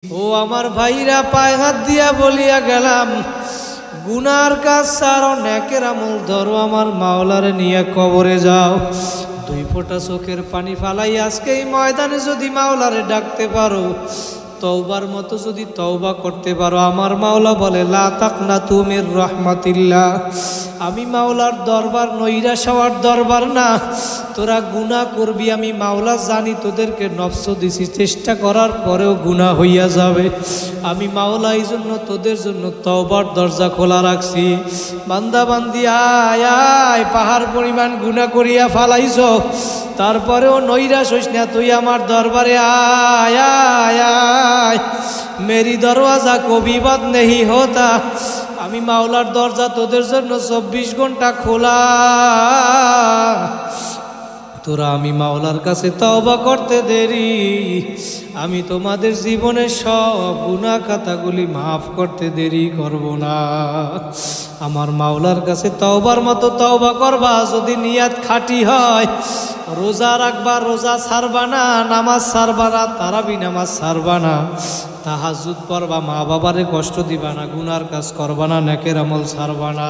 ও আমার ভাইরা, পায়ে হাত দিয়া বলিয়া গেলাম, গুনার কাজ ছাড়ো, নেকের আমল ধরো, আমার মাওলারে নিয়ে কবরে যাও। দুই ফোঁটা চোখের পানি ফালাই আজকে এই ময়দানে যদি মাওলারে ডাকতে পারো, তওবার মতো যদি তওবা করতে পারো, আমার মাওলা বলে লা তাকনাতু মির রাহমাতিল্লাহ। আমি মাওলার দরবার নৈরাশ হওয়ার দরবার না। তোরা গুনাহ করবি, আমি মাওলা জানি, তোদেরকে নফস দিছি, চেষ্টা করার পরেও গুনাহ হইয়া যাবে। আমি মাওলা এই জন্য তোদের জন্য তওবার দরজা খোলা রাখছি। বান্দা বান্দি আয় আয়, পাহাড় পরিমাণ গুনাহ করিয়া ফালাইছ, তারপরেও নৈরাশ হইস না, তুই আমার দরবারে আয় আয় আয়। মেরি দরওয়াজা কবি বাদ নেহি হোতা। আমি মাওলার দরজা তোদের জন্য 24 ঘন্টা খোলা। তোরা আমি মাওলার কাছে তওবা করতে দেরি, আমি তোমাদের জীবনের সব গুনাহ খাতাগুলি মাফ করতে দেরি করব না। আমার মাওলার কাছে তওবার মতো তওবা করবা। যদি নিয়াত খাঁটি হয়, রোজা রাখবা, রোজা ছাড়বা না, নামাজ ছাড়বা না, তারাবি নামাজ ছাড়বা না, তাহাজ্জুদ পড়বা, মা বাবারে কষ্ট দিবা না, গুনার কাজ করবা না, নেকের আমল ছাড়বা না,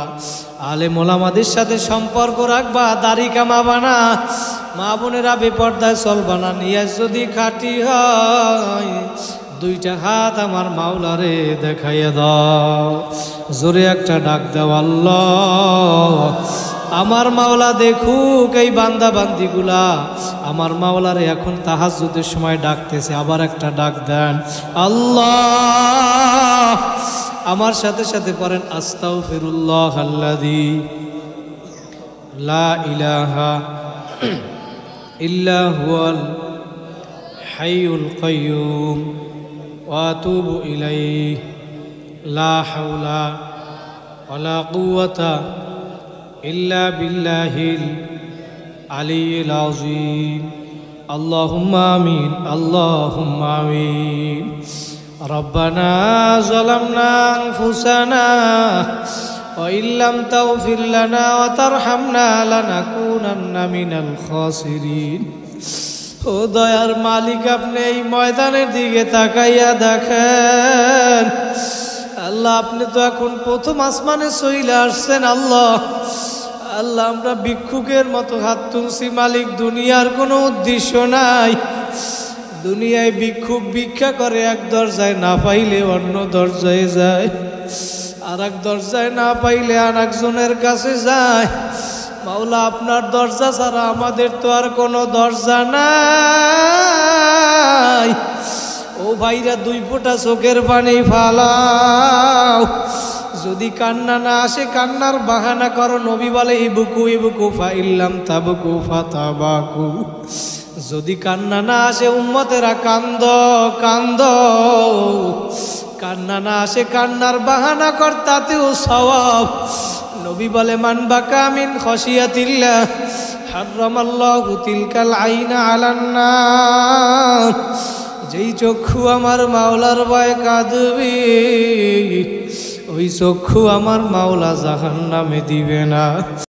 আলেম ওলামাদের সাথে সম্পর্ক রাখবা, দাড়ি কামাবা না, মা বোনেরা বেপর্দায় চলবা না। নিয়াজ যদি খাঁটি হয়, দুইটা হাত আমার মাওলারে দেখাইয়া দাও, জোরে একটা ডাক দাও, আল্লাহ। আমার মাওলা দেখুক এই বান্দা বান্দিগুলা, আমার মাওলারে এখন তাহাজ্জুদের সময় ডাকতেছে। আবার একটা ডাক দেন, আল্লাহ। আমার সাথে সাথে পড়েন, আস্তাগফিরুল্লাহ আল্লাযী লা ইলাহা ইল্লা হুয়াল হাইয়ুল কাইয়্যুম ওয়া আতুবু ইলাইহি লা হাওলা ওয়ালা কুওয়াতা ইল্লা বিল্লাহিল আলিয়্যিল আযীম। আল্লাহুম্মা আমিন, আল্লাহুম্মা আমিন। রব্বানা যালামনা আনফুসানা ওয়া ইল্লাম তাগফির লানা ওয়া তারহামনা লানাকুনান্না মিনাল খাসিরিন। ও দয়ার মালিক, আপনি এই ময়দানের দিকে তাকাইয়া দেখেন। আল্লাহ, আপনি তো এখন প্রথম আসমানে চলে আসছেন। আল্লাহ আল্লাহ, আমরা ভিক্ষুকের মতো হাত তুলছি মালিক। দুনিয়ার কোনো উদ্দেশ্য নাই। দুনিয়ায় ভিক্ষুক ভিক্ষা করে, এক দরজায় না পাইলে অন্য দরজায় যায়, আর এক দরজায় না পাইলে আর একজনের কাছে যায়। মাওলা, আপনার দরজা ছাড়া আমাদের তো আর কোনো দরজা নাই। ও ভাইরা, দুই ফোঁটা চোখের পানি ফালাও। যদি কান্না না আসে, কান্নার বাহানা করো। নবী বলে ইবকু ইবকু ফাইল্লাম তাবকু ফাতাবাকু। যদি কান্না না আসে, উম্মতেরা কান্দ কান্দ। কান্না না আসে, কান্নার বাহানা কর, তাতেও সওয়াব। নবী বলে মান বাকা মিন খশিয়াতিল্লাহ হারামাল্লাহু তিলকাল আইনা আলান নার। যেই চক্ষু আমার মাওলার ভয়ে কাঁদবে, ওই চক্ষু আমার মাওলা জাহান্নামে দিবে না।